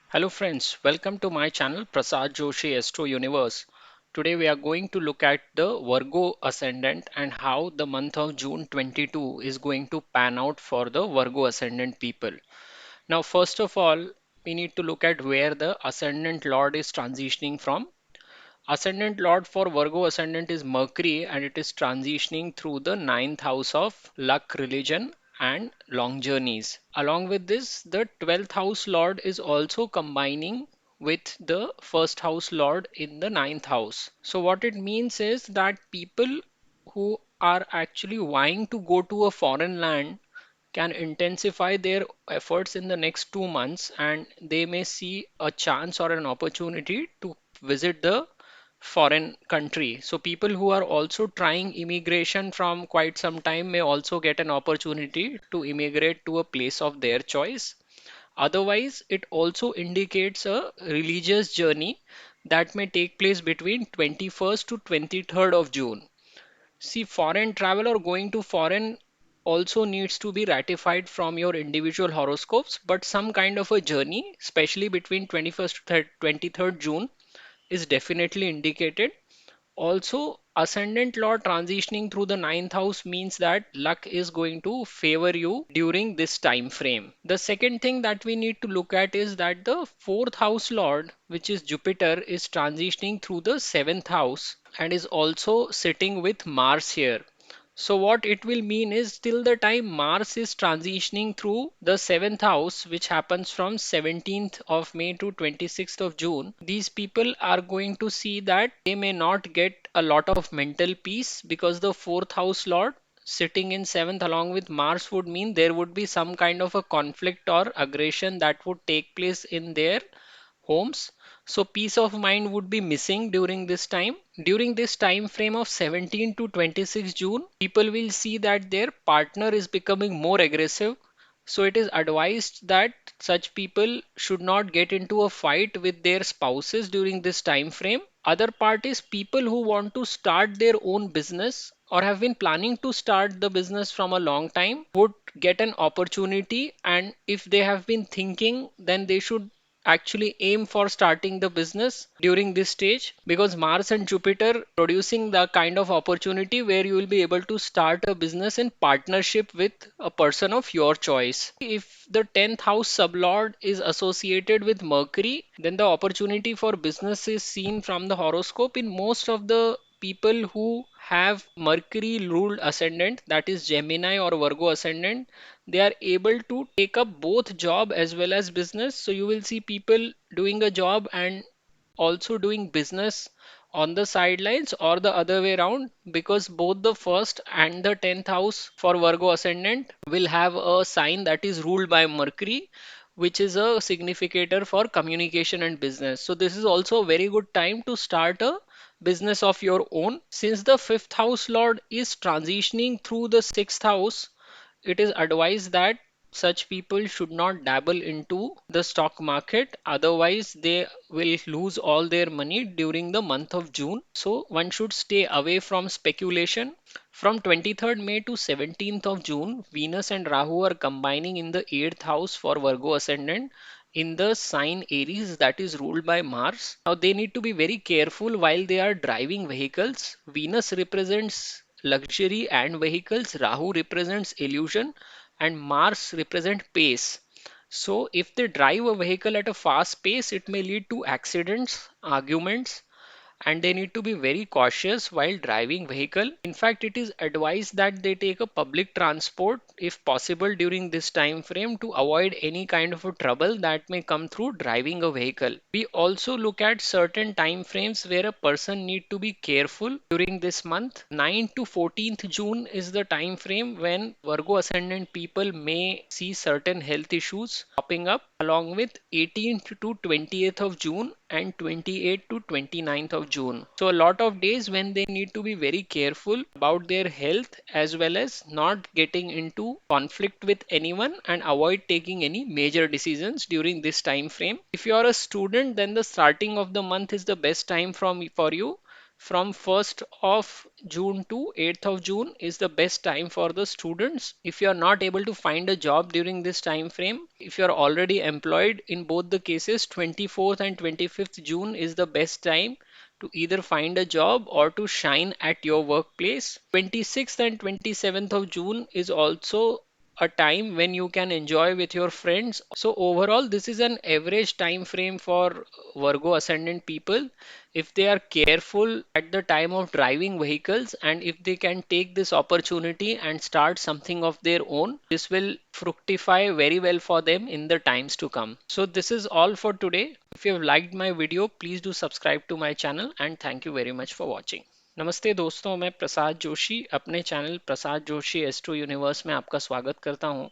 Hello friends, welcome to my channel Prasad Joshi Astro Universe. Today we are going to look at the Virgo Ascendant and how the month of June 22 is going to pan out for the Virgo Ascendant people. Now first of all, we need to look at where the Ascendant Lord is transitioning from. Ascendant Lord for Virgo Ascendant is Mercury and it is transitioning through the ninth house of luck, religion, and long journeys. Along with this, the 12th house Lord is also combining with the first house Lord in the ninth house. So, what it means is that people who are actually vying to go to a foreign land can intensify their efforts in the next 2 months and they may see a chance or an opportunity to visit the foreign country. So people who are also trying immigration from quite some time may also get an opportunity to immigrate to a place of their choice. Otherwise, it also indicates a religious journey that may take place between 21st to 23rd of June. See, foreign travel or going to foreign also needs to be ratified from your individual horoscopes, but some kind of a journey, especially between 21st to 23rd June, is definitely indicated. Also, ascendant lord transitioning through the ninth house means that luck is going to favor you during this time frame. The second thing that we need to look at is that the fourth house lord, which is Jupiter, is transitioning through the seventh house and is also sitting with Mars here. So what it will mean is till the time Mars is transitioning through the seventh house, which happens from 17th of May to 26th of June, these people are going to see that they may not get a lot of mental peace because the fourth house lord sitting in seventh along with Mars would mean there would be some kind of a conflict or aggression that would take place in their homes. So peace of mind would be missing during this time. During this time frame of 17 to 26 June, people will see that their partner is becoming more aggressive. So it is advised that such people should not get into a fight with their spouses during this time frame. Other part is people who want to start their own business or have been planning to start the business from a long time would get an opportunity, and if they have been thinking, then they should actually aim for starting the business during this stage, because Mars and Jupiter producing the kind of opportunity where you will be able to start a business in partnership with a person of your choice. If the 10th house sublord is associated with Mercury, then the opportunity for business is seen from the horoscope in most of the people who have Mercury ruled ascendant, that is Gemini or Virgo ascendant. They are able to take up both job as well as business. So you will see people doing a job and also doing business on the sidelines, or the other way around, because both the first and the 10th house for Virgo ascendant will have a sign that is ruled by Mercury, which is a significator for communication and business. So this is also a very good time to start a business of your own. Since the fifth house lord is transitioning through the sixth house, it is advised that such people should not dabble into the stock market, otherwise they will lose all their money during the month of June. So one should stay away from speculation. From 23rd May to 17th of June, Venus and Rahu are combining in the 8th house for Virgo ascendant in the sign Aries, that is ruled by Mars. Now they need to be very careful while they are driving vehicles. Venus represents luxury and vehicles, Rahu represents illusion, and Mars represent pace. So if they drive a vehicle at a fast pace, it may lead to accidents, arguments, and they need to be very cautious while driving vehicle. In fact, it is advised that they take a public transport if possible during this time frame to avoid any kind of a trouble that may come through driving a vehicle. We also look at certain time frames where a person need to be careful during this month. 9 to 14th June is the time frame when Virgo ascendant people may see certain health issues popping up, along with 18th to 20th of June and 28th to 29th of June. So a lot of days when they need to be very careful about their health as well as not getting into conflict with anyone and avoid taking any major decisions during this time frame. If you are a student, then the starting of the month is the best time for you, from 1st of June to 8th of June is the best time for the students. If you are not able to find a job during this time frame, if you are already employed, in both the cases 24th and 25th June is the best time to either find a job or to shine at your workplace. 26th and 27th of June is also a time when you can enjoy with your friends. So overall, this is an average time frame for Virgo ascendant people. If they are careful at the time of driving vehicles, and if they can take this opportunity and start something of their own, this will fructify very well for them in the times to come. So this is all for today. If you have liked my video, please do subscribe to my channel, and thank you very much for watching. नमस्ते दोस्तों, मैं प्रसाद जोशी अपने channel Prasad Joshi astro universe में आपका स्वागत करता हूं।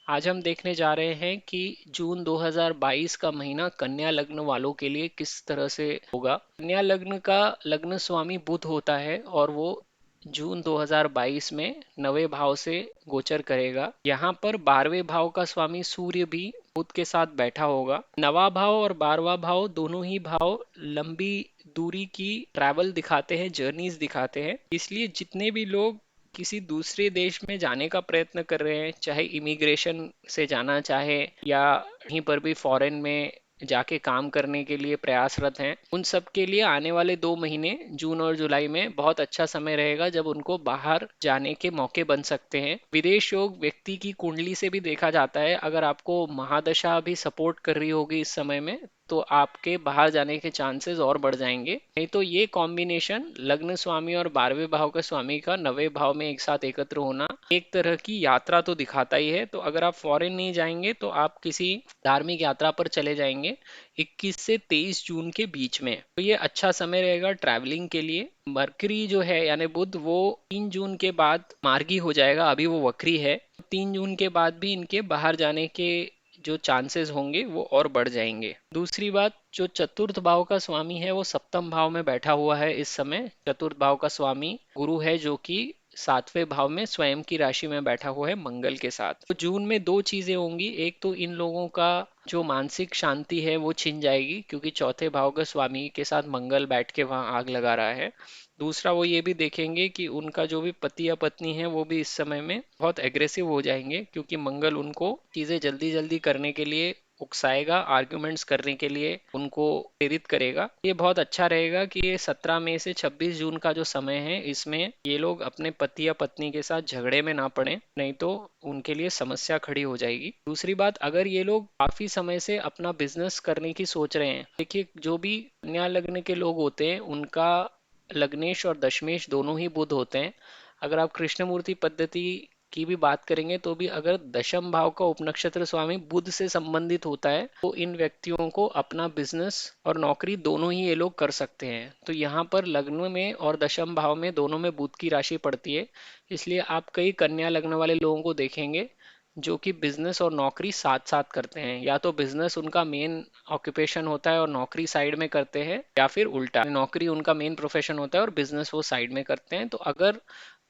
आज हम देखने जा रहे हैं कि जून 2022 का महीना कन्या लग्न वालों के लिए किस तरह से होगा। कन्या लग्न का लग्न स्वामी बुध होता है और वो जून 2022 में 9वें भाव से गोचर करेगा। यहाँ पर 12वें भाव का स्वामी सूर्य भी बुध के साथ बैठा होगा। 9वां भाव और 12वां भाव दोनों ही भाव लंबी दूरी की ट्रैवल दिखाते हैं, जर्नीज दिखाते हैं। इसलिए जितने भी लोग किसी दूसरे देश में जाने का प्रयत्न कर रहे हैं, चाहे इमिग्रेशन से जाना चाहे या कहीं पर भी फॉरेन में जाके काम करने के लिए प्रयासरत हैं, उन सब के लिए आने वाले 2 महीने जून और जुलाई में बहुत अच्छा समय रहेगा, जब उनको बाहर जाने के मौके बन सकते हैं। विदेश योग व्यक्ति की कुंडली से भी देखा जाता है। अगर आपको महादशा भी सपोर्ट कर रही होगी इस समय में, तो आपके बाहर जाने के चांसेस और बढ़ जाएंगे। नहीं तो ये कॉम्बिनेशन लग्न स्वामी और 12वें भाव का स्वामी का 9वें भाव में एक साथ एकत्र होना एक तरह की यात्रा तो दिखाता ही है। तो अगर आप फॉरेन नहीं जाएंगे तो आप किसी धार्मिक यात्रा पर चले जाएंगे 21 से 23 जून के बीच में, तो ये अच्छा समय रहेगा ट्रैवलिंग के लिए। मरकरी जो है यानी बुध, वो 3 जून के बाद मार्गी हो जाएगा, अभी वो वक्री है। 3 जून के बाद भी इनके बाहर जाने के जो चांसेस होंगे वो और बढ़ जाएंगे। दूसरी बात, जो चतुर्थ भाव का स्वामी है वो सप्तम भाव में बैठा हुआ है इस समय। चतुर्थ भाव का स्वामी गुरु है, जो कि 7वें भाव में स्वयं की राशि में बैठा हुआ है मंगल के साथ। तो जून में दो चीजें होंगी। एक तो इन लोगों का जो मानसिक शांति है वो छिन जाएगी, क्योंकि चौथे भाव का स्वामी के साथ मंगल बैठ के वहां आग लगा रहा है। दूसरा, वो ये भी देखेंगे कि उनका जो भी पति या पत्नी है वो भी इस समय में बहुत एग्रेसिव हो जाएंगे, क्योंकि मंगल उनको चीजें जल्दी जल्दी करने के लिए उकसाएगा, आर्ग्यूमेंट्स करने के लिए उनको प्रेरित करेगा। ये बहुत अच्छा रहेगा कि ये 17 मई से 26 जून का जो समय है, इसमें ये लोग अपने पति या पत्नी के साथ झगड़े में ना पड़े, नहीं तो उनके लिए समस्या खड़ी हो जाएगी। दूसरी बात, अगर ये लोग काफी समय से अपना बिजनेस करने की सोच रहे हैं, देखिए जो भी कन्या लग्न के लोग होते हैं उनका लग्नेश और दशमेश दोनों ही बुध होते हैं। अगर आप कृष्णमूर्ति पद्धति की भी बात करेंगे तो भी अगर दशम भाव का उपनक्षत्र स्वामी बुध से संबंधित होता है, तो इन व्यक्तियों को अपना बिजनेस और नौकरी दोनों ही ये लोग कर सकते हैं। तो यहाँ पर लग्न में और दशम भाव में दोनों में बुध की राशि पड़ती है, इसलिए आप कई कन्या लग्न वाले लोगों को देखेंगे जो कि बिजनेस और नौकरी साथ साथ करते हैं। या तो बिजनेस उनका मेन ऑक्यूपेशन होता है और नौकरी साइड में करते हैं, या फिर उल्टा, नौकरी उनका मेन प्रोफेशन होता है और बिजनेस वो साइड में करते हैं। तो अगर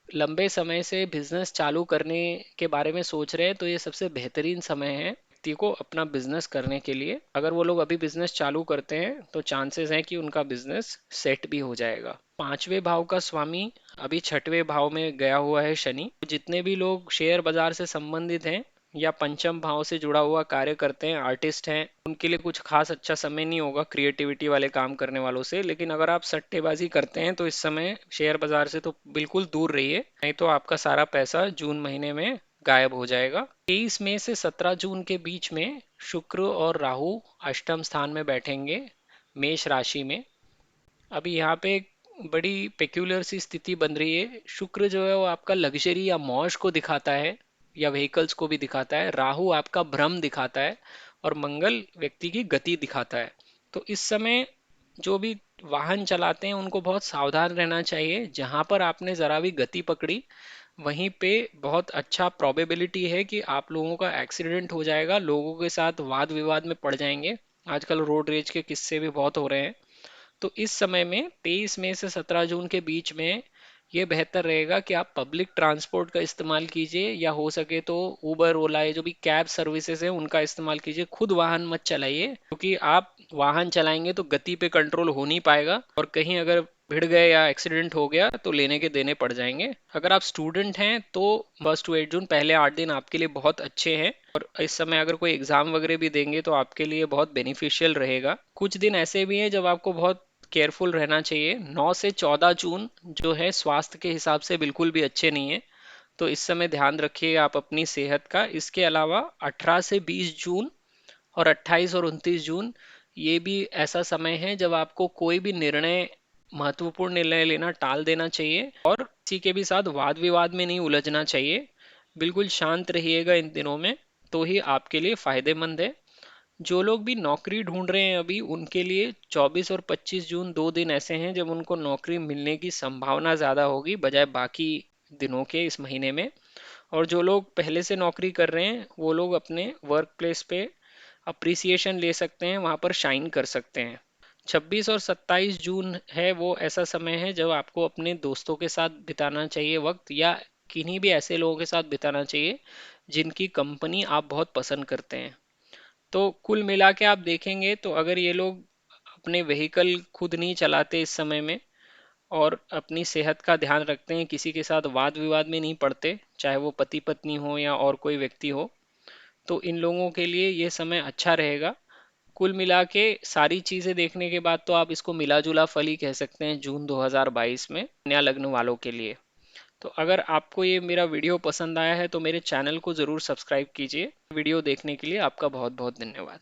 लंबे समय से बिजनेस चालू करने के बारे में सोच रहे हैं तो ये सबसे बेहतरीन समय है व्यक्ति को अपना बिजनेस करने के लिए। अगर वो लोग अभी बिजनेस चालू करते हैं तो चांसेस हैं कि उनका बिजनेस सेट भी हो जाएगा। 5वें भाव का स्वामी अभी 6वें भाव में गया हुआ है शनि। जितने भी लोग शेयर बाजार से संबंधित हैं या पंचम भाव से जुड़ा हुआ कार्य करते हैं, आर्टिस्ट हैं, उनके लिए कुछ खास अच्छा समय नहीं होगा क्रिएटिविटी वाले काम करने वालों से। लेकिन अगर आप सट्टेबाजी करते हैं तो इस समय शेयर बाजार से तो बिल्कुल दूर रहिए, नहीं तो आपका सारा पैसा जून महीने में गायब हो जाएगा। 23 मई से 17 जून के बीच में शुक्र और राहु अष्टम स्थान में बैठेंगे मेष राशि में। अभी यहाँ पे एक बड़ी पेक्यूलर सी स्थिति बन रही है। शुक्र जो है वो आपका लग्जरी या मौज को दिखाता है या व्हीकल्स को भी दिखाता है। राहु आपका भ्रम दिखाता है और मंगल व्यक्ति की गति दिखाता है। तो इस समय जो भी वाहन चलाते हैं उनको बहुत सावधान रहना चाहिए। जहां पर आपने जरा भी गति पकड़ी, वहीं पे बहुत अच्छा प्रोबेबिलिटी है कि आप लोगों का एक्सीडेंट हो जाएगा, लोगों के साथ वाद विवाद में पड़ जाएंगे। आजकल रोड रेज के किस्से भी बहुत हो रहे हैं। तो इस समय में 23 मई से 17 जून के बीच में ये बेहतर रहेगा कि आप पब्लिक ट्रांसपोर्ट का इस्तेमाल कीजिए, या हो सके तो उबर ओला ये जो भी कैब सर्विसेज है उनका इस्तेमाल कीजिए। खुद वाहन मत चलाइए, क्योंकि आप वाहन चलाएंगे तो गति पे कंट्रोल हो नहीं पाएगा और कहीं अगर भिड़ गए या एक्सीडेंट हो गया तो लेने के देने पड़ जाएंगे। अगर आप स्टूडेंट हैं तो 1 to 8 जून पहले 8 दिन आपके लिए बहुत अच्छे हैं, और इस समय अगर कोई एग्जाम वगैरह भी देंगे तो आपके लिए बहुत बेनिफिशियल रहेगा। कुछ दिन ऐसे भी हैं जब आपको बहुत केयरफुल रहना चाहिए। 9 से 14 जून जो है स्वास्थ्य के हिसाब से बिल्कुल भी अच्छे नहीं है, तो इस समय ध्यान रखिए आप अपनी सेहत का। इसके अलावा 18 से 20 जून और 28 और 29 जून ये भी ऐसा समय है जब आपको कोई भी निर्णय, महत्वपूर्ण निर्णय लेना टाल देना चाहिए, और किसी के भी साथ वाद विवाद में नहीं उलझना चाहिए। बिल्कुल शांत रहिएगा इन दिनों में, तो ही आपके लिए फायदेमंद है। जो लोग भी नौकरी ढूंढ रहे हैं अभी, उनके लिए 24 और 25 जून 2 दिन ऐसे हैं जब उनको नौकरी मिलने की संभावना ज़्यादा होगी बजाय बाकी दिनों के इस महीने में। और जो लोग पहले से नौकरी कर रहे हैं वो लोग अपने वर्क प्लेस पे अप्रिसिएशन ले सकते हैं, वहां पर शाइन कर सकते हैं। 26 और 27 जून है वो ऐसा समय है जब आपको अपने दोस्तों के साथ बिताना चाहिए वक्त, या किन्हीं भी ऐसे लोगों के साथ बिताना चाहिए जिनकी कंपनी आप बहुत पसंद करते हैं। तो कुल मिला के आप देखेंगे तो अगर ये लोग अपने व्हीकल खुद नहीं चलाते इस समय में, और अपनी सेहत का ध्यान रखते हैं, किसी के साथ वाद विवाद में नहीं पड़ते, चाहे वो पति पत्नी हो या और कोई व्यक्ति हो, तो इन लोगों के लिए ये समय अच्छा रहेगा। कुल मिला के सारी चीजें देखने के बाद तो आप इसको मिला जुला फल ही कह सकते हैं जून 2022 में कन्या लग्न वालों के लिए। तो अगर आपको ये मेरा वीडियो पसंद आया है तो मेरे चैनल को ज़रूर सब्सक्राइब कीजिए। वीडियो देखने के लिए आपका बहुत बहुत धन्यवाद।